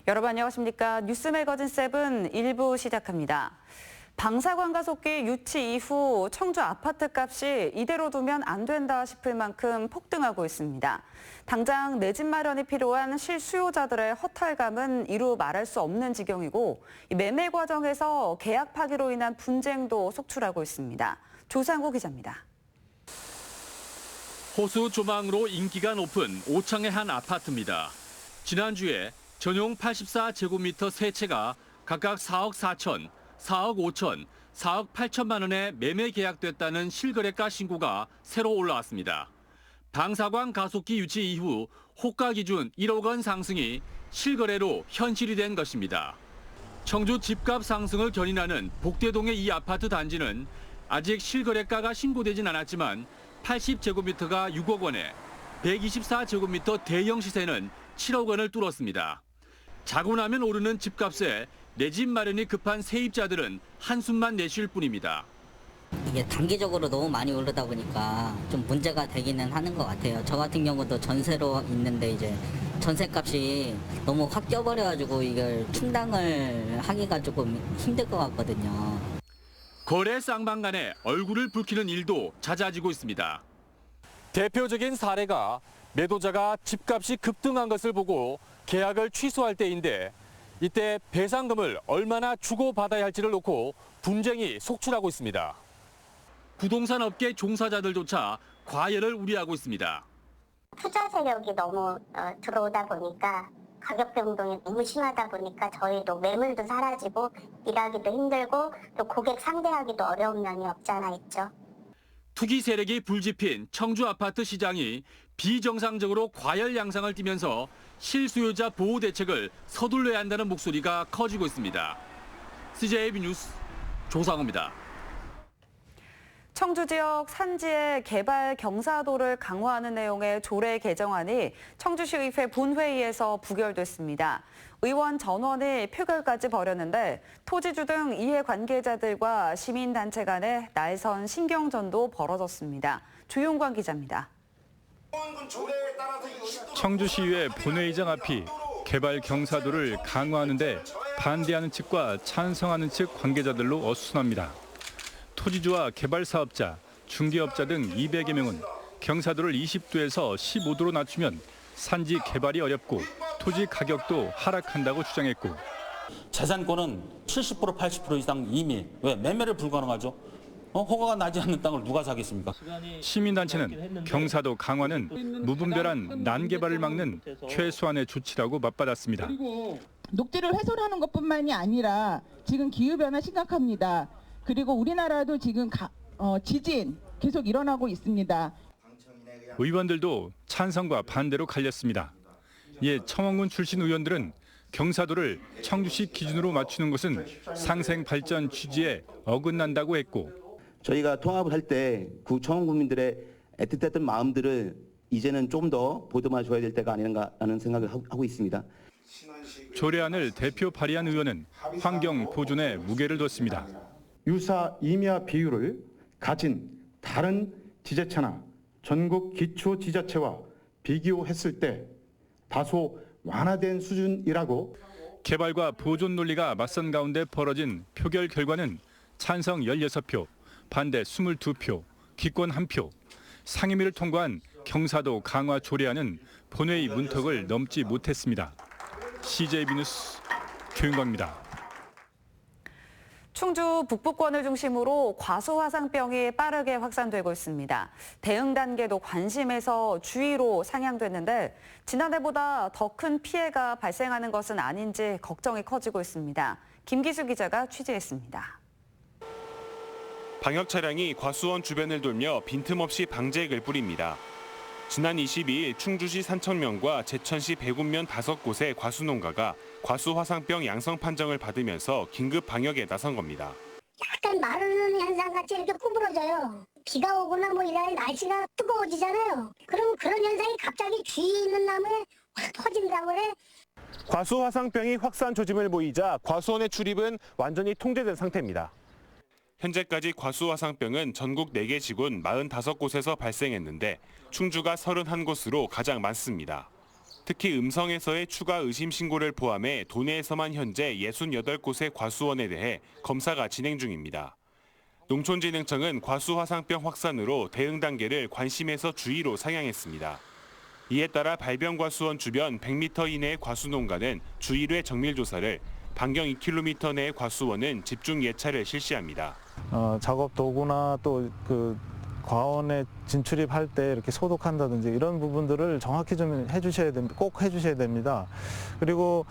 여러분 안녕하십니까? 뉴스 매거진 7 1부 시작합니다. 방사관 가속기 유치 이후 청주 아파트 값이 이대로 두면 안 된다 싶을 만큼 폭등하고 있습니다. 당장 내 집 마련이 필요한 실수요자들의 허탈감은 이루 말할 수 없는 지경이고 매매 과정에서 계약 파기로 인한 분쟁도 속출하고 있습니다. 조상구 기자입니다. 호수 조망으로 인기가 높은 오창의 한 아파트입니다. 지난주에 전용 84제곱미터 세 채가 각각 4억 4천, 4억 5천, 4억 8천만 원에 매매 계약됐다는 실거래가 신고가 새로 올라왔습니다. 방사관 가속기 유치 이후 호가 기준 1억 원 상승이 실거래로 현실이 된 것입니다. 청주 집값 상승을 견인하는 복대동의 이 아파트 단지는 아직 실거래가가 신고되진 않았지만 80제곱미터가 6억 원에 124제곱미터 대형 시세는 7억 원을 뚫었습니다. 자고 나면 오르는 집값에 내 집 마련이 급한 세입자들은 한숨만 내쉴 뿐입니다. 이게 단기적으로 너무 많이 오르다 보니까 좀 문제가 되기는 하는 것 같아요. 저 같은 경우도 전세로 있는데 이제 전세값이 너무 확 껴버려가지고 이걸 충당을 하기가 조금 힘들 것 같거든요. 거래 쌍방간에 얼굴을 붉히는 일도 잦아지고 있습니다. 대표적인 사례가 매도자가 집값이 급등한 것을 보고 계약을 취소할 때인데 이때 배상금을 얼마나 주고받아야 할지를 놓고 분쟁이 속출하고 있습니다. 부동산 업계 종사자들조차 과열을 우려하고 있습니다. 투자 세력이 너무 들어오다 보니까 가격 변동이 너무 심하다 보니까 저희도 매물도 사라지고 일하기도 힘들고 또 고객 상대하기도 어려운 면이 없잖아 있죠. 투기 세력이 불집힌 청주 아파트 시장이 비정상적으로 과열 양상을 띠면서 실수요자 보호 대책을 서둘러야 한다는 목소리가 커지고 있습니다. CJB 뉴스 조상우입니다. 청주 지역 산지의 개발 경사도를 강화하는 내용의 조례 개정안이 청주시의회 본회의에서 부결됐습니다. 의원 전원이 표결까지 벌였는데 토지주 등 이해관계자들과 시민단체 간의 날선 신경전도 벌어졌습니다. 조용관 기자입니다. 청주시의회 본회의장 앞이 개발 경사도를 강화하는 데 반대하는 측과 찬성하는 측 관계자들로 어수선합니다. 토지주와 개발사업자, 중개업자 등 200여 명은 경사도를 20도에서 15도로 낮추면 산지 개발이 어렵고 토지 가격도 하락한다고 주장했고 재산권은 70% 80% 이상 이미 왜 매매를 불가능하죠? 허가가 나지 않는 땅을 누가 사겠습니까? 시민단체는 경사도 강화는 무분별한 난개발을 막는 최소한의 조치라고 맞받았습니다. 그리고 녹지를 훼손하는 것뿐만이 아니라 지금 기후변화 심각합니다. 그리고 우리나라도 지금 지진 계속 일어나고 있습니다. 의원들도 찬성과 반대로 갈렸습니다. 이에 청원군 출신 의원들은 경사도를 청주시 기준으로 맞추는 것은 상생 발전 취지에 어긋난다고 했고 저희가 통합을 할 때 청원 국민들의 애틋했던 마음들을 이제는 좀 더 보듬어 줘야 될 때가 아닌가라는 생각을 하고 있습니다. 조례안을 대표 발의한 의원은 환경 보존에 무게를 뒀습니다. 유사 임야 비율을 가진 다른 지자체나 전국 기초 지자체와 비교했을 때 다소 완화된 수준이라고. 개발과 보존 논리가 맞선 가운데 벌어진 표결 결과는 찬성 16표, 반대 22표, 기권 1표. 상임위를 통과한 경사도 강화 조례안은 본회의 문턱을 넘지 못했습니다. CJB 뉴스 조윤광입니다. 충주 북부권을 중심으로 과수화상병이 빠르게 확산되고 있습니다. 대응 단계도 관심에서 주의로 상향됐는데 지난해보다 더 큰 피해가 발생하는 것은 아닌지 걱정이 커지고 있습니다. 김기수 기자가 취재했습니다. 방역 차량이 과수원 주변을 돌며 빈틈없이 방제액을 뿌립니다. 지난 22일 충주시 산천면과 제천시 백운면 5곳의 과수농가가 과수화상병 양성 판정을 받으면서 긴급 방역에 나선 겁니다. 약간 마르는 현상같이 이렇게 구부러져요. 비가 오거나 뭐 이런 날씨가 뜨거워지잖아요. 그럼 그런 현상이 갑자기 뒤에 있는 나무에 확 퍼진다고 그래. 과수화상병이 확산 조짐을 보이자 과수원의 출입은 완전히 통제된 상태입니다. 현재까지 과수화상병은 전국 4개 지군 45곳에서 발생했는데 충주가 31곳으로 가장 많습니다. 특히 음성에서의 추가 의심 신고를 포함해 도내에서만 현재 68곳의 과수원에 대해 검사가 진행 중입니다. 농촌진흥청은 과수 화상병 확산으로 대응 단계를 관심에서 주의로 상향했습니다. 이에 따라 발병과수원 주변 100m 이내의 과수농가는 주 1회 정밀조사를, 반경 2km 내의 과수원은 집중 예찰을 실시합니다. 작업 도구나 또 그 과원에 진출입할 때 이렇게 소독한다든지 이런 부분들을 정확히 좀 해주셔야 됩니다. 꼭 해주셔야 됩니다. 그리고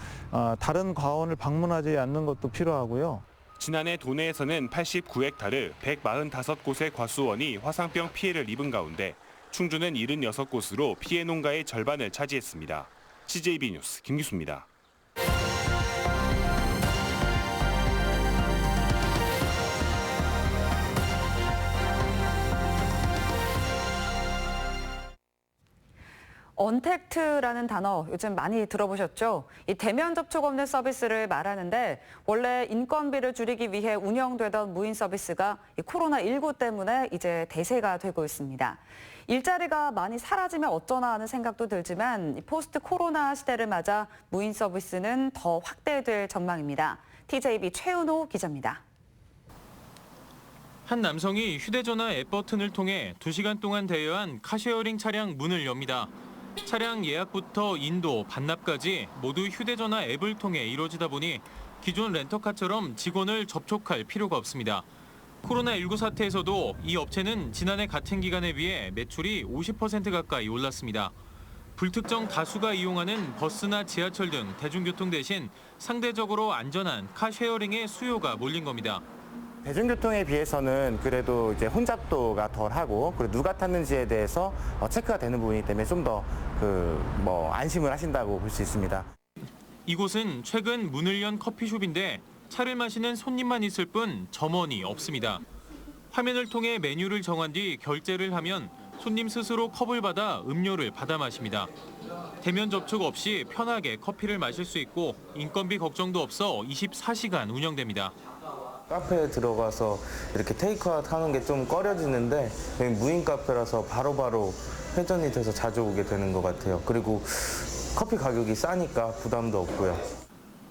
다른 과원을 방문하지 않는 것도 필요하고요. 지난해 도내에서는 89헥타르 145곳의 과수원이 화상병 피해를 입은 가운데 충주는 76곳으로 피해 농가의 절반을 차지했습니다. CJB 뉴스 김기수입니다. 언택트라는 단어 요즘 많이 들어보셨죠? 이 대면 접촉 없는 서비스를 말하는데 원래 인건비를 줄이기 위해 운영되던 무인 서비스가 이 코로나19 때문에 이제 대세가 되고 있습니다. 일자리가 많이 사라지면 어쩌나 하는 생각도 들지만 포스트 코로나 시대를 맞아 무인 서비스는 더 확대될 전망입니다. TJB 최은호 기자입니다. 한 남성이 휴대전화 앱 버튼을 통해 2시간 동안 대여한 카쉐어링 차량 문을 엽니다. 차량 예약부터 인도, 반납까지 모두 휴대전화 앱을 통해 이루어지다 보니 기존 렌터카처럼 직원을 접촉할 필요가 없습니다. 코로나19 사태에서도 이 업체는 지난해 같은 기간에 비해 매출이 50% 가까이 올랐습니다. 불특정 다수가 이용하는 버스나 지하철 등 대중교통 대신 상대적으로 안전한 카쉐어링의 수요가 몰린 겁니다. 대중교통에 비해서는 그래도 이제 혼잡도가 덜하고 그리고 누가 탔는지에 대해서 체크가 되는 부분이기 때문에 좀 더 안심을 하신다고 볼 수 있습니다. 이곳은 최근 문을 연 커피숍인데 차를 마시는 손님만 있을 뿐 점원이 없습니다. 화면을 통해 메뉴를 정한 뒤 결제를 하면 손님 스스로 컵을 받아 음료를 받아 마십니다. 대면 접촉 없이 편하게 커피를 마실 수 있고 인건비 걱정도 없어 24시간 운영됩니다. 카페에 들어가서 이렇게 테이크아웃 하는 게 좀 꺼려지는데 여기 무인 카페라서 바로바로 회전이 돼서 자주 오게 되는 것 같아요. 그리고 커피 가격이 싸니까 부담도 없고요.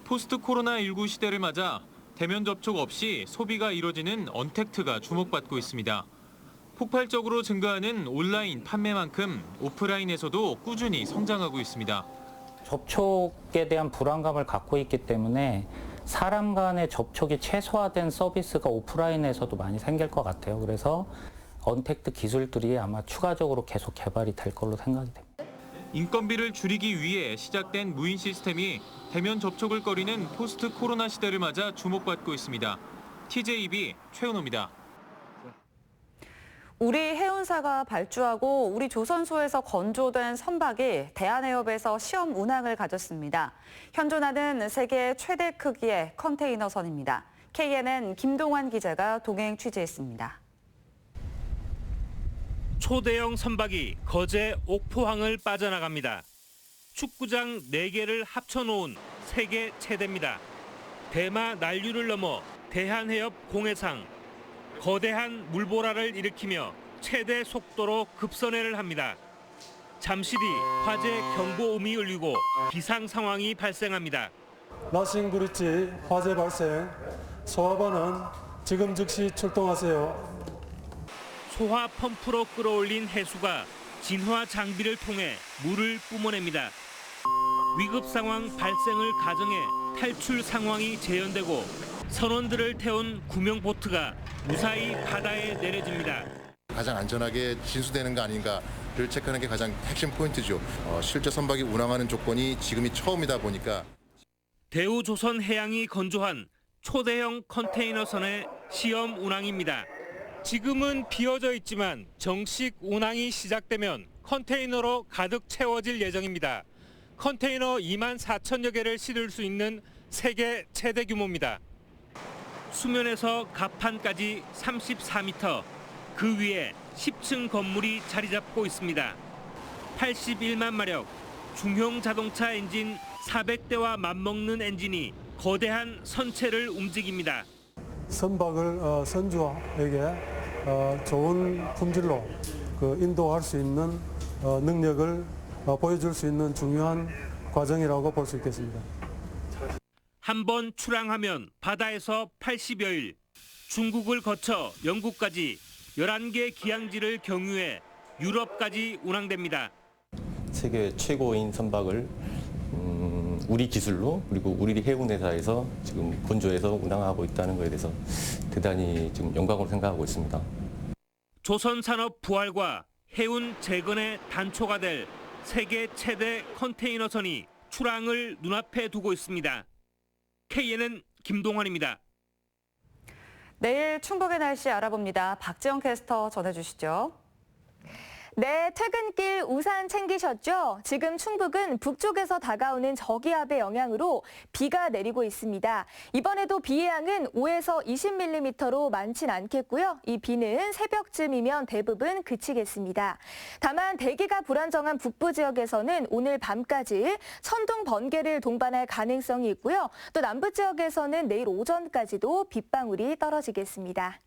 포스트 코로나19 시대를 맞아 대면 접촉 없이 소비가 이뤄지는 언택트가 주목받고 있습니다. 폭발적으로 증가하는 온라인 판매만큼 오프라인에서도 꾸준히 성장하고 있습니다. 접촉에 대한 불안감을 갖고 있기 때문에 사람 간의 접촉이 최소화된 서비스가 오프라인에서도 많이 생길 것 같아요. 그래서 언택트 기술들이 아마 추가적으로 계속 개발이 될 걸로 생각이 됩니다. 인건비를 줄이기 위해 시작된 무인 시스템이 대면 접촉을 꺼리는 포스트 코로나 시대를 맞아 주목받고 있습니다. TJB 최은호입니다. 우리 해운사가 발주하고 우리 조선소에서 건조된 선박이 대한해협에서 시험 운항을 가졌습니다. 현존하는 세계 최대 크기의 컨테이너선입니다. KNN 김동환 기자가 동행 취재했습니다. 초대형 선박이 거제 옥포항을 빠져나갑니다. 축구장 4개를 합쳐놓은 세계 최대입니다. 대마 난류를 넘어 대한해협 공해상, 거대한 물보라를 일으키며 최대 속도로 급선회를 합니다. 잠시 뒤 화재 경보음이 울리고 비상 상황이 발생합니다. 라싱 브릿지 화재 발생, 소화반은 지금 즉시 출동하세요. 소화 펌프로 끌어올린 해수가 진화 장비를 통해 물을 뿜어냅니다. 위급 상황 발생을 가정해 탈출 상황이 재현되고 선원들을 태운 구명 보트가 무사히 바다에 내려집니다. 가장 안전하게 진수되는 거 아닌가를 체크하는 게 가장 핵심 포인트죠. 실제 선박이 운항하는 조건이 지금이 처음이다 보니까 대우조선해양이 건조한 초대형 컨테이너선의 시험 운항입니다. 지금은 비어져 있지만 정식 운항이 시작되면 컨테이너로 가득 채워질 예정입니다. 컨테이너 2만 4천여 개를 실을 수 있는 세계 최대 규모입니다. 수면에서 갑판까지 34m, 그 위에 10층 건물이 자리 잡고 있습니다. 81만 마력, 중형 자동차 엔진 400대와 맞먹는 엔진이 거대한 선체를 움직입니다. 선박을 선주에게 좋은 품질로 인도할 수 있는 능력을 보여줄 수 있는 중요한 과정이라고 볼 수 있겠습니다. 한 번 출항하면 바다에서 80여일, 중국을 거쳐 영국까지 11개 기항지를 경유해 유럽까지 운항됩니다. 세계 최고인 선박을 우리 기술로 그리고 우리 해운회사에서 지금 건조해서 운항하고 있다는 것에 대해서 대단히 지금 영광으로 생각하고 있습니다. 조선 산업 부활과 해운 재건의 단초가 될 세계 최대 컨테이너선이 출항을 눈앞에 두고 있습니다. KNN 김동환입니다. 내일 충북의 날씨 알아봅니다. 박지영 캐스터 전해주시죠. 네, 퇴근길 우산 챙기셨죠? 지금 충북은 북쪽에서 다가오는 저기압의 영향으로 비가 내리고 있습니다. 이번에도 비의 양은 5에서 20mm로 많진 않겠고요. 이 비는 새벽쯤이면 대부분 그치겠습니다. 다만 대기가 불안정한 북부 지역에서는 오늘 밤까지 천둥, 번개를 동반할 가능성이 있고요. 또 남부 지역에서는 내일 오전까지도 빗방울이 떨어지겠습니다.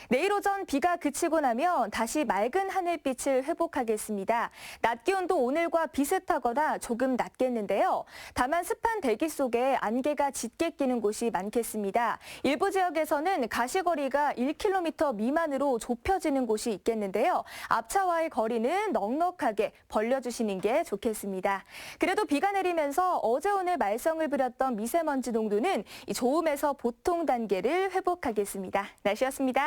내일 오전 비가 그치고 나면 다시 맑은 하늘빛을 회복하겠습니다. 낮 기온도 오늘과 비슷하거나 조금 낮겠는데요. 다만 습한 대기 속에 안개가 짙게 끼는 곳이 많겠습니다. 일부 지역에서는 가시거리가 1km 미만으로 좁혀지는 곳이 있겠는데요. 앞차와의 거리는 넉넉하게 벌려주시는 게 좋겠습니다. 그래도 비가 내리면서 어제 오늘 말썽을 부렸던 미세먼지 농도는 좋음에서 보통 단계를 회복하겠습니다. 날씨였습니다.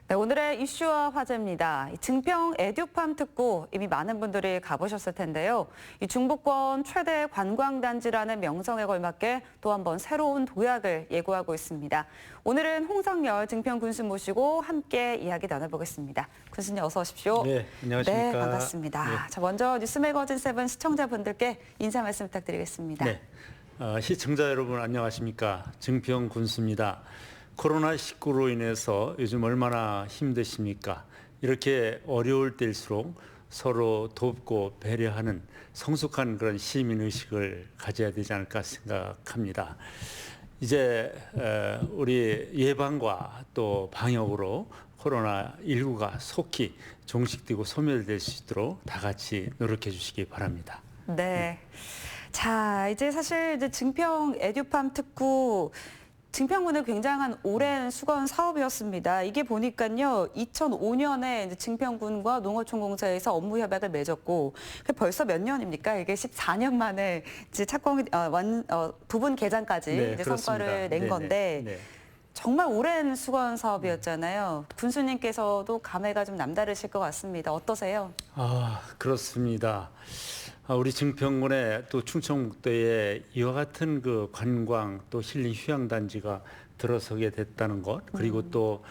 네, 오늘의 이슈와 화제입니다. 증평 에듀팜 특구 이미 많은 분들이 가보셨을 텐데요. 이 중부권 최대 관광단지라는 명성에 걸맞게 또 한 번 새로운 도약을 예고하고 있습니다. 오늘은 홍성열 증평 군수 모시고 함께 이야기 나눠보겠습니다. 군수님 어서 오십시오. 네, 안녕하십니까. 네, 반갑습니다. 네. 자, 먼저 뉴스 매거진 7 시청자분들께 인사 말씀 부탁드리겠습니다. 네, 시청자 여러분 안녕하십니까. 증평 군수입니다. 코로나19로 인해서 요즘 얼마나 힘드십니까? 이렇게 어려울 때일수록 서로 돕고 배려하는 성숙한 그런 시민의식을 가져야 되지 않을까 생각합니다. 이제 우리 예방과 또 방역으로 코로나19가 속히 종식되고 소멸될 수 있도록 다 같이 노력해 주시기 바랍니다. 네. 자, 이제 사실 이제 증평 에듀팜 특구 증평군의 굉장한 오랜 수건 사업이었습니다. 이게 보니까요, 2005년에 이제 증평군과 농어촌공사에서 업무 협약을 맺었고, 벌써 몇 년입니까? 이게 14년 만에 이제 착공 부분 개장까지 네, 이제 그렇습니다. 성과를 낸 네네. 건데. 네. 정말 오랜 수건 사업이었잖아요. 군수님께서도 감회가 좀 남다르실 것 같습니다. 어떠세요? 그렇습니다. 우리 증평군의 또 충청북도에 이와 같은 그 관광 또 힐링 휴양단지가 들어서게 됐다는 것, 그리고 또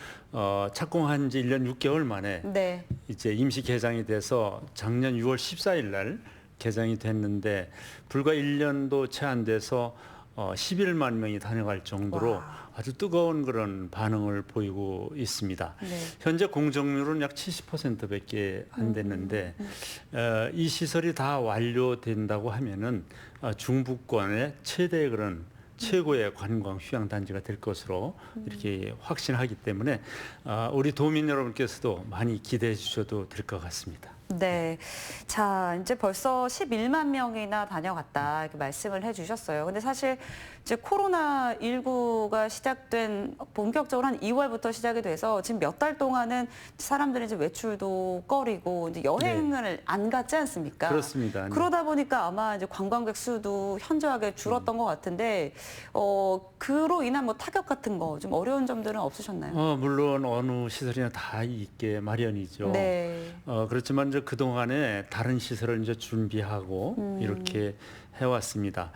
착공한 지 1년 6개월 만에 네. 이제 임시 개장이 돼서 작년 6월 14일 날 개장이 됐는데 불과 1년도 채 안 돼서 11만 명이 다녀갈 정도로 아주 뜨거운 그런 반응을 보이고 있습니다. 네. 현재 공정률은 약 70%밖에 안 됐는데 이 시설이 다 완료된다고 하면은 중부권의 최대 그런 최고의 관광 휴양 단지가 될 것으로 이렇게 확신하기 때문에 우리 도민 여러분께서도 많이 기대해 주셔도 될 것 같습니다. 네. 자, 이제 벌써 11만 명이나 다녀갔다 이렇게 말씀을 해주셨어요. 근데 사실 이제 코로나19가 시작된 본격적으로 한 2월부터 시작이 돼서 지금 몇 달 동안은 사람들이 이제 외출도 꺼리고 이제 여행을 안 갔지 않습니까? 그렇습니다. 네. 그러다 보니까 아마 이제 관광객 수도 현저하게 줄었던 것 같은데 그로 인한 뭐 타격 같은 거 좀 어려운 점들은 없으셨나요? 물론 어느 시설이나 다 있게 마련이죠. 네. 그렇지만 이제 그 동안에 다른 시설을 이제 준비하고 이렇게 해왔습니다.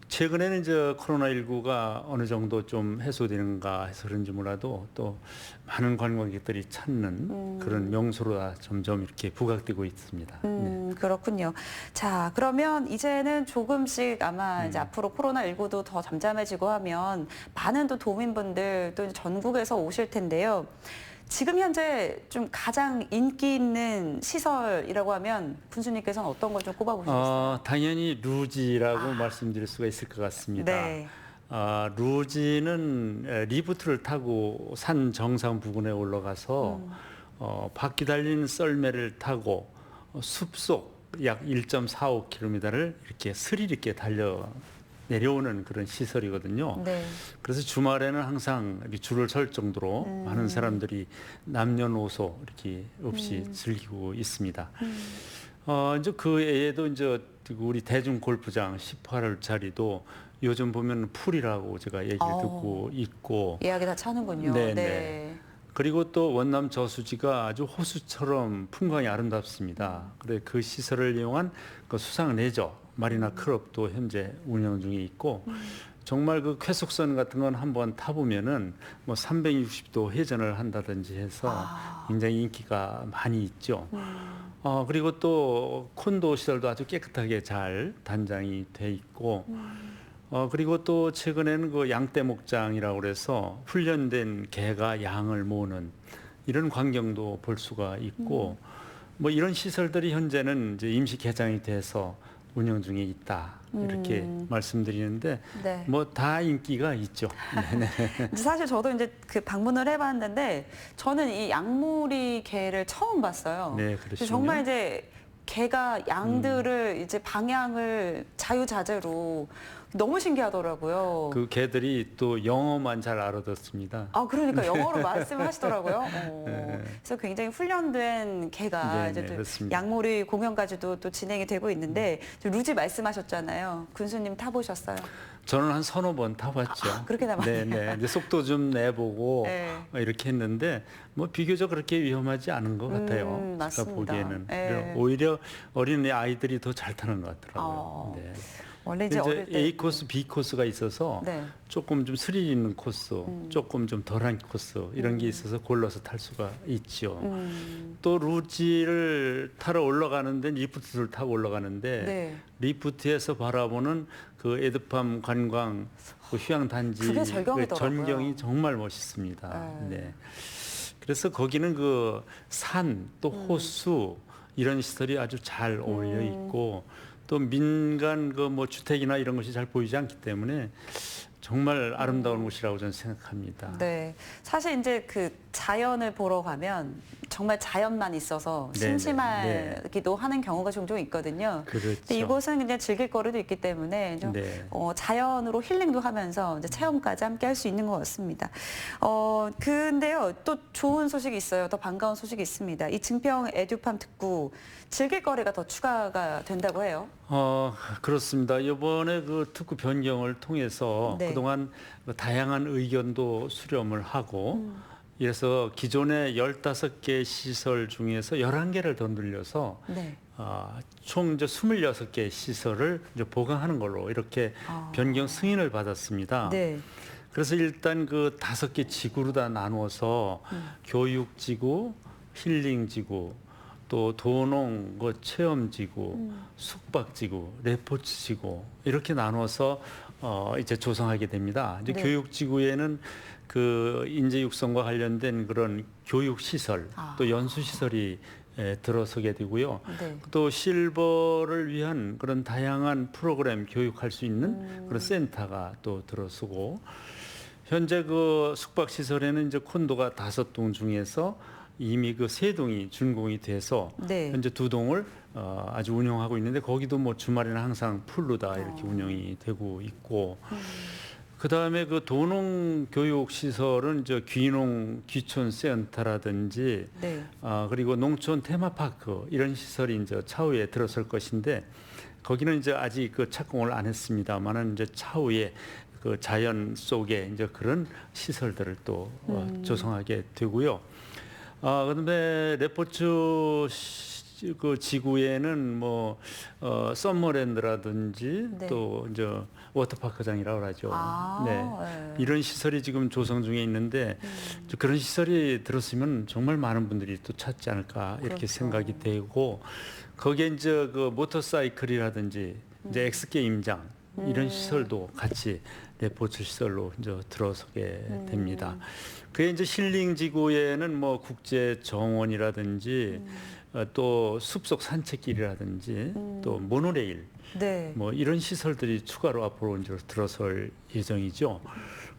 최근에는 이제 코로나19가 어느 정도 좀 해소되는가 해서 그런지 몰라도 또 많은 관광객들이 찾는 그런 명소로 점점 이렇게 부각되고 있습니다. 네. 그렇군요. 자, 그러면 이제는 조금씩 아마 이제 앞으로 코로나19도 더 잠잠해지고 하면 많은 또 도민분들 또 전국에서 오실 텐데요. 지금 현재 좀 가장 인기 있는 시설이라고 하면 군수님께서는 어떤 걸 좀 꼽아보시겠어요? 당연히 루지라고 말씀드릴 수가 있을 것 같습니다. 네. 루지는 리프트를 타고 산 정상 부근에 올라가서 바퀴 달린 썰매를 타고 숲속 약 1.45km를 이렇게 스릴 있게 달려 내려오는 그런 시설이거든요. 네. 그래서 주말에는 항상 이렇게 줄을 설 정도로 많은 사람들이 남녀노소 이렇게 없이 즐기고 있습니다. 이제 그 외에도 이제 우리 대중 골프장 18홀짜리도 요즘 보면 풀이라고 제가 얘기를 듣고 있고 예약이 다 차는군요. 네네. 네. 그리고 또 원남 저수지가 아주 호수처럼 풍광이 아름답습니다. 그래 그 시설을 이용한 그 수상 레저 마리나 클럽도 현재 운영 중에 있고 정말 그 쾌속선 같은 건 한번 타보면은 뭐 360도 회전을 한다든지 해서 굉장히 인기가 많이 있죠. 그리고 또 콘도 시설도 아주 깨끗하게 잘 단장이 돼 있고 그리고 또 최근에는 그 양떼 목장이라고 그래서 훈련된 개가 양을 모으는 이런 광경도 볼 수가 있고 뭐 이런 시설들이 현재는 이제 임시 개장이 돼서 운영 중에 있다 이렇게 말씀드리는데 네. 뭐 다 인기가 있죠. 네네. 사실 저도 이제 그 방문을 해봤는데 저는 이 양무리 개를 처음 봤어요. 네, 그렇군요. 정말 이제 개가 양들을 이제 방향을 자유자재로 너무 신기하더라고요. 그 개들이 또 영어만 잘 알아듣습니다. 그러니까 영어로 말씀하시더라고요. 네. 그래서 굉장히 훈련된 개가 네, 이제 네, 또 그렇습니다. 양모리 공연까지도 또 진행이 되고 있는데 루지 말씀하셨잖아요. 군수님 타보셨어요? 저는 한 서너 번 타봤죠. 그렇게 남았네요. 네네. 이제 속도 좀 내보고 네. 이렇게 했는데 뭐 비교적 그렇게 위험하지 않은 것 같아요. 맞습니다. 제가 보기에는 네. 오히려 어린 아이들이 더 잘 타는 것 같더라고요. 네. 원래 이제 어릴 때 A 코스, B 코스가 있어서 네. 조금 좀 스릴 있는 코스, 조금 좀 덜한 코스 이런 게 있어서 골라서 탈 수가 있죠. 또 루지를 타러 올라가는데 리프트를 타고 올라가는데 네. 리프트에서 바라보는 그 에드팜 관광 그 휴양 단지 그게 절경이더라고요. 전경이 정말 멋있습니다. 네. 그래서 거기는 그 산 또 호수 이런 시설이 아주 잘 어울려 있고 또 민간 그 뭐 주택이나 이런 것이 잘 보이지 않기 때문에 정말 아름다운 곳이라고 저는 생각합니다. 네, 사실 이제 그 자연을 보러 가면 정말 자연만 있어서 심심하기도 하는 경우가 종종 있거든요. 그렇죠. 근데 이곳은 그냥 즐길 거리도 있기 때문에 좀 자연으로 힐링도 하면서 이제 체험까지 함께 할 수 있는 것 같습니다. 근데요, 또 좋은 소식이 있어요. 더 반가운 소식이 있습니다. 이 증평 에듀팜 특구 즐길 거리가 더 추가가 된다고 해요. 그렇습니다. 이번에 그 특구 변경을 통해서 네. 그동안 다양한 의견도 수렴을 하고 이래서 기존의 15개 시설 중에서 11개를 더 늘려서 네. 총 이제 26개 시설을 이제 보강하는 걸로 이렇게 변경 승인을 받았습니다. 네. 그래서 일단 그 5개 지구로 다 나누어서 교육지구, 힐링지구, 또 도농, 체험지구, 숙박지구, 레포츠지구 이렇게 나눠서 이제 조성하게 됩니다. 이제 네. 교육지구에는 그 인재 육성과 관련된 그런 교육 시설, 또 연수 시설이 들어서게 되고요. 네. 또 실버를 위한 그런 다양한 프로그램 교육할 수 있는 그런 센터가 또 들어서고 현재 그 숙박 시설에는 이제 콘도가 5동 중에서 이미 그 3동이 준공이 돼서 네. 현재 2동을 아주 운영하고 있는데 거기도 뭐 주말에는 항상 풀로 다 이렇게 운영이 되고 있고 그다음에 그 도농 교육 시설은 이제 귀농 귀촌 센터라든지 네. 그리고 농촌 테마파크 이런 시설이 이제 차후에 들어설 것인데 거기는 이제 아직 그 착공을 안 했습니다만은 이제 차후에 그 자연 속에 이제 그런 시설들을 또 조성하게 되고요. 그다음에 레포츠 그 지구에는 뭐 썸머랜드라든지 네. 또 이제 워터파크장이라고 하죠. 네. 네. 이런 시설이 지금 조성 중에 있는데 그런 시설이 들었으면 정말 많은 분들이 또 찾지 않을까 이렇게 그렇죠. 생각이 되고 거기에 이제 그 모터사이클이라든지 이제 엑스게임장 이런 시설도 같이 내포처 시설로 이제 들어서게 됩니다. 그게 이제 힐링 지구에는 뭐 국제 정원이라든지 또 숲속 산책길이라든지 또 모노레일 네. 뭐 이런 시설들이 추가로 앞으로 이제 들어설 예정이죠.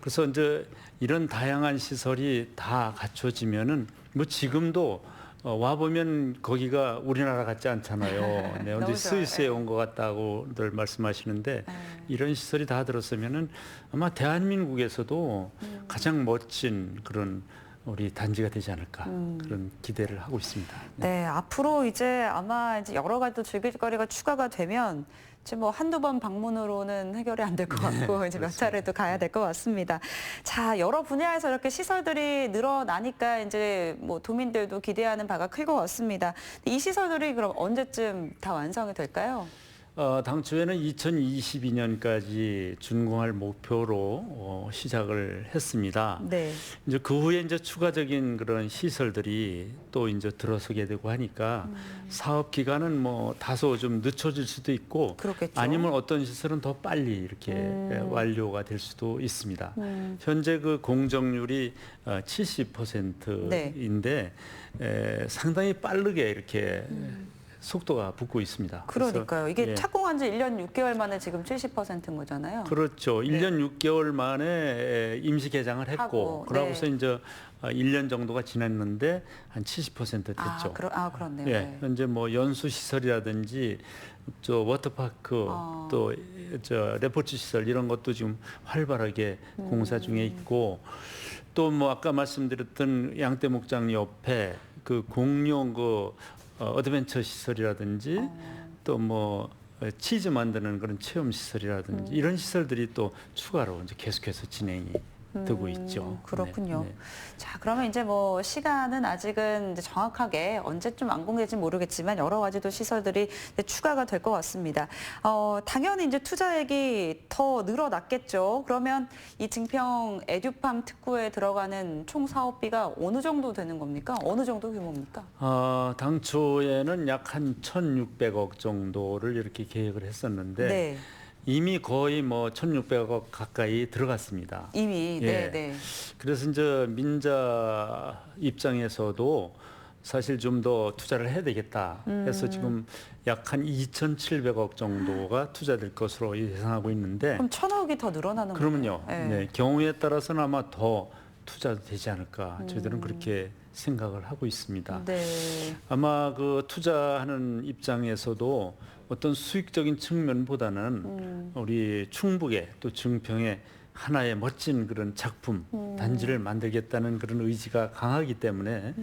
그래서 이제 이런 다양한 시설이 다 갖춰지면은 뭐 지금도 와 보면 거기가 우리나라 같지 않잖아요. 네, 언제 스위스에 온 것 같다고들 말씀하시는데 이런 시설이 다 들었으면은 아마 대한민국에서도 가장 멋진 그런 우리 단지가 되지 않을까 그런 기대를 하고 있습니다. 네, 앞으로 이제 아마 이제 여러 가지 또 즐길 거리가 추가가 되면 이제 뭐 한두 번 방문으로는 해결이 안 될 것 같고 이제 몇 차례도 가야 될 것 같습니다. 자, 여러 분야에서 이렇게 시설들이 늘어나니까 이제 뭐 도민들도 기대하는 바가 클 것 같습니다. 이 시설들이 그럼 언제쯤 다 완성이 될까요? 당초에는 2022년까지 준공할 목표로 시작을 했습니다. 네. 이제 그 후에 이제 추가적인 그런 시설들이 또 이제 들어서게 되고 하니까 사업 기간은 뭐 다소 좀 늦춰질 수도 있고, 그렇겠죠. 아니면 어떤 시설은 더 빨리 이렇게 완료가 될 수도 있습니다. 현재 그 공정률이 70%인데 상당히 빠르게 이렇게 속도가 붙고 있습니다. 그러니까요. 이게 예. 착공한 지 1년 6개월 만에 지금 70%인 거잖아요. 그렇죠. 1년 6개월 만에 임시 개장을 했고, 하고, 그러고서 이제 1년 정도가 지났는데 한 70% 됐죠. 그렇네요. 예, 네. 현재 뭐 연수 시설이라든지 저 워터파크 또 저 레포츠 시설 이런 것도 지금 활발하게 공사 중에 있고, 또 뭐 아까 말씀드렸던 양떼 목장 옆에 그 공룡 그 어드벤처 시설이라든지 또 뭐 치즈 만드는 그런 체험 시설이라든지 이런 시설들이 또 추가로 이제 계속해서 진행이 되고 있죠. 그렇군요. 네. 자, 그러면 이제 뭐 시간은 아직은 이제 정확하게 언제쯤 완공될지 모르겠지만 여러 가지 또 시설들이 이제 추가가 될 것 같습니다. 당연히 이제 투자액이 더 늘어났겠죠. 그러면 이 증평 에듀팜 특구에 들어가는 총 사업비가 어느 정도 되는 겁니까? 어느 정도 규모입니까? 당초에는 약 한 1,600억 정도를 이렇게 계획을 했었는데 네. 이미 거의 뭐 1,600억 가까이 들어갔습니다. 이미 예. 네. 그래서 이제 민자 입장에서도 사실 좀 더 투자를 해야 되겠다 해서 지금 약 한 2,700억 정도가 투자될 것으로 예상하고 있는데, 그럼 1,000억이 더 늘어나는 그러면요. 거예요? 네, 경우에 따라서는 아마 더 투자도 되지 않을까 저희들은 그렇게 생각을 하고 있습니다. 네. 아마 그 투자하는 입장에서도 어떤 수익적인 측면보다는 우리 충북에 또 증평에 하나의 멋진 그런 작품 단지를 만들겠다는 그런 의지가 강하기 때문에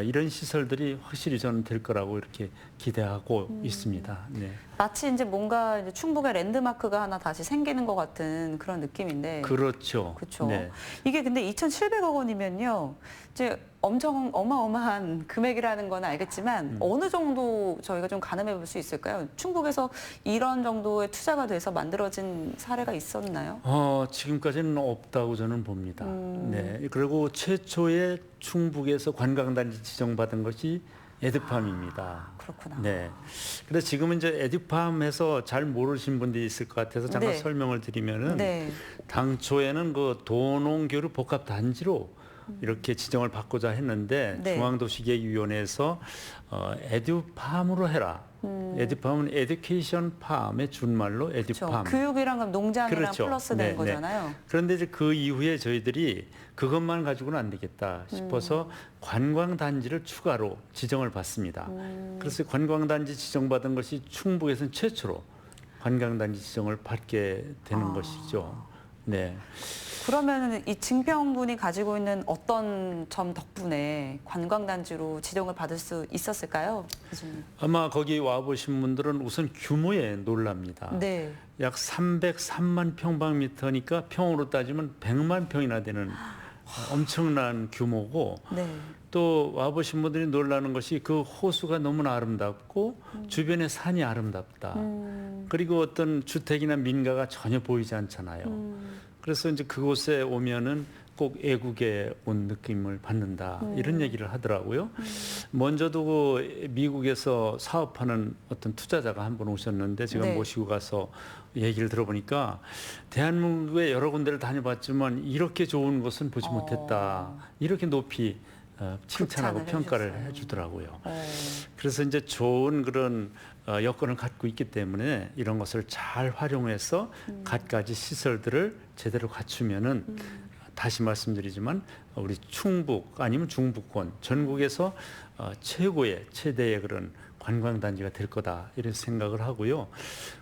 이런 시설들이 확실히 저는 될 거라고 이렇게 기대하고 있습니다. 네. 마치 이제 뭔가 이제 충북의 랜드마크가 하나 다시 생기는 것 같은 그런 느낌인데. 그렇죠. 그렇죠. 네. 이게 근데 2,700억 원이면요, 이제 엄청 어마어마한 금액이라는 건 알겠지만 어느 정도 저희가 좀 가늠해 볼 수 있을까요? 충북에서 이런 정도의 투자가 돼서 만들어진 사례가 있었나요? 지금까지는 없다고 저는 봅니다. 네. 그리고 최초의 충북에서 관광단지 지정받은 것이 에듀팜입니다. 그렇구나. 네. 그래서 지금은 이제 에듀팜에서 잘 모르신 분들이 있을 것 같아서 잠깐 네. 설명을 드리면은 네. 당초에는 그 도농교류 복합 단지로 이렇게 지정을 받고자 했는데 네. 중앙도시계획위원회에서 에듀팜으로 해라. 에듀팜은 에듀케이션 팜의 준말로 에듀팜. 그렇죠. 교육이랑 그럼 농장이랑 그렇죠. 플러스 되는 네, 거잖아요. 그런데 이제 그 이후에 저희들이 그것만 가지고는 안 되겠다 싶어서 관광단지를 추가로 지정을 받습니다. 그래서 관광단지 지정받은 것이 충북에서는 최초로 관광단지 지정을 받게 되는 것이죠. 네. 그러면 이 증평군이 가지고 있는 어떤 점 덕분에 관광단지로 지정을 받을 수 있었을까요? 교수님? 아마 거기 와보신 분들은 우선 규모에 놀랍니다. 네. 약 303만 평방미터니까 평으로 따지면 100만 평이나 되는 엄청난 규모고, 네. 또 와보신 분들이 놀라는 것이 그 호수가 너무나 아름답고 주변에 산이 아름답다. 그리고 어떤 주택이나 민가가 전혀 보이지 않잖아요. 그래서 이제 그곳에 오면은 꼭 애국에 온 느낌을 받는다 이런 얘기를 하더라고요. 먼저도 그 미국에서 사업하는 어떤 투자자가 한 분 오셨는데 제가 네. 모시고 가서 얘기를 들어보니까 대한민국의 여러 군데를 다녀봤지만 이렇게 좋은 곳은 보지 못했다. 이렇게 높이 칭찬하고 평가를 해주더라고요. 그래서 이제 좋은 그런 여건을 갖고 있기 때문에 이런 것을 잘 활용해서 갖가지 시설들을 제대로 갖추면은 다시 말씀드리지만 우리 충북 아니면 중부권 전국에서 최대의 그런 관광단지가 될 거다 이런 생각을 하고요.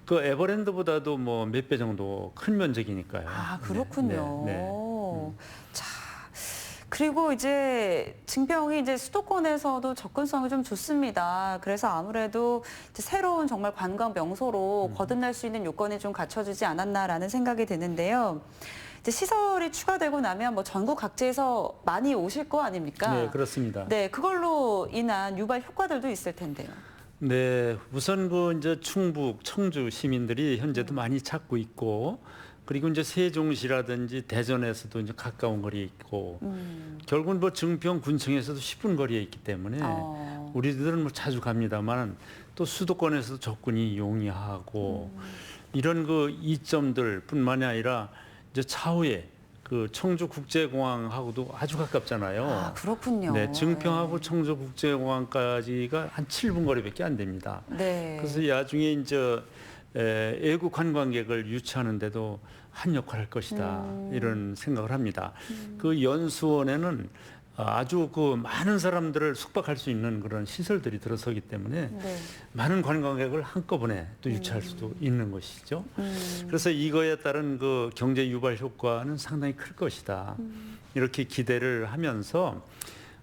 그 에버랜드보다도 뭐 몇 배 정도 큰 면적이니까요. 아, 그렇군요. 네, 네, 네. 자, 그리고 이제 증평이 이제 수도권에서도 접근성이 좀 좋습니다. 그래서 아무래도 이제 새로운 정말 관광 명소로 거듭날 수 있는 요건이 좀 갖춰지지 않았나라는 생각이 드는데요. 이제 시설이 추가되고 나면 뭐 전국 각지에서 많이 오실 거 아닙니까? 네, 그렇습니다. 네, 그걸로 인한 유발 효과들도 있을 텐데요. 네, 우선 그 이제 충북, 청주 시민들이 현재도 많이 찾고 있고, 그리고 이제 세종시라든지 대전에서도 이제 가까운 거리에 있고, 결국은 뭐 증평 군청에서도 10분 거리에 있기 때문에 우리들은 뭐 자주 갑니다만 또 수도권에서도 접근이 용이하고 이런 그 이점들뿐만이 아니라 이제 차후에 그 청주국제공항하고도 아주 가깝잖아요. 아, 그렇군요. 네, 증평하고 청주국제공항까지가 한 7분 거리밖에 안 됩니다. 네. 그래서 나중에 이제 외국 관광객을 유치하는데도 한 역할을 할 것이다 이런 생각을 합니다. 그 연수원에는 아주 그 많은 사람들을 숙박할 수 있는 그런 시설들이 들어서기 때문에 네. 많은 관광객을 한꺼번에 또 유치할 수도 있는 것이죠. 그래서 이거에 따른 그 경제 유발 효과는 상당히 클 것이다. 이렇게 기대를 하면서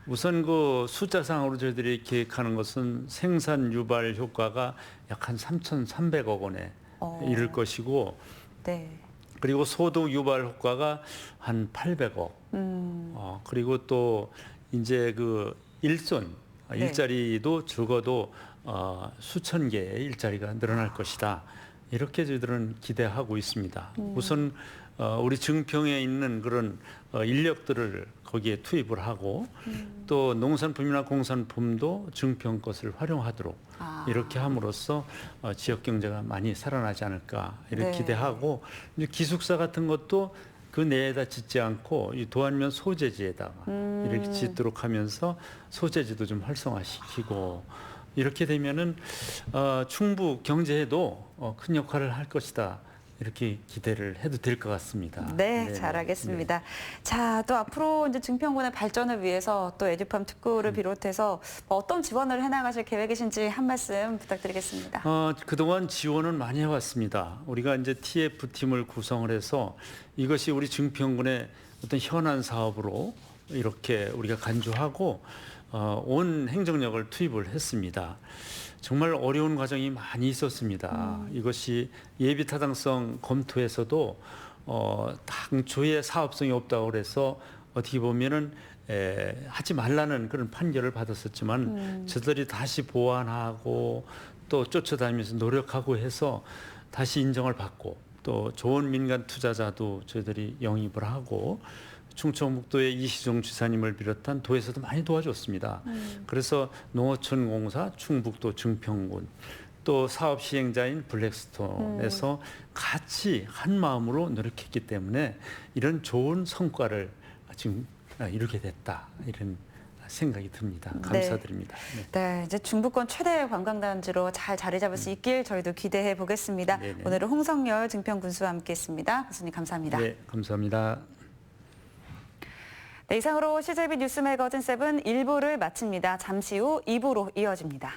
우선 그 숫자상으로 저희들이 계획하는 것은 생산 유발 효과가 약 한 3,300억 원에 이를 것이고 네. 그리고 소득 유발 효과가 한 800억. 그리고 또 이제 그 일손 일자리도 적어도 수천 개의 일자리가 늘어날 것이다. 이렇게 저희들은 기대하고 있습니다. 우선 우리 증평에 있는 그런 인력들을 거기에 투입을 하고 또 농산품이나 공산품도 증평 것을 활용하도록 이렇게 함으로써 지역 경제가 많이 살아나지 않을까 이렇게 네. 기대하고 이제 기숙사 같은 것도 그 내에다 짓지 않고 이 도안면 소재지에다가 이렇게 짓도록 하면서 소재지도 좀 활성화시키고 이렇게 되면은 충북 경제에도 큰 역할을 할 것이다. 이렇게 기대를 해도 될 것 같습니다. 네, 잘하겠습니다. 자, 또 앞으로 이제 증평군의 발전을 위해서 또 에듀팜 특구를 비롯해서 어떤 지원을 해나가실 계획이신지 한 말씀 부탁드리겠습니다. 그동안 지원은 많이 해왔습니다. 우리가 이제 TF팀을 구성을 해서 이것이 우리 증평군의 어떤 현안 사업으로 이렇게 우리가 간주하고 온 행정력을 투입을 했습니다. 정말 어려운 과정이 많이 있었습니다. 이것이 예비 타당성 검토에서도 당초에 사업성이 없다고 그래서 어떻게 보면은 하지 말라는 그런 판결을 받았었지만 저들이 다시 보완하고 또 쫓아다니면서 노력하고 해서 다시 인정을 받고 또 좋은 민간 투자자도 저희들이 영입을 하고 충청북도의 이시종 지사님을 비롯한 도에서도 많이 도와줬습니다. 그래서 농어촌공사, 충북도 증평군, 또 사업 시행자인 블랙스톤에서 같이 한 마음으로 노력했기 때문에 이런 좋은 성과를 지금 이루게 됐다. 이런 생각이 듭니다. 감사드립니다. 네, 이제 중부권 최대 관광단지로 잘 자리 잡을 수 있길 저희도 기대해 보겠습니다. 네네. 오늘은 홍성열 증평군수와 함께했습니다. 교수님 감사합니다. 네, 감사합니다. 네, 이상으로 CJB 뉴스 매거진 7 1부를 마칩니다. 잠시 후 2부로 이어집니다.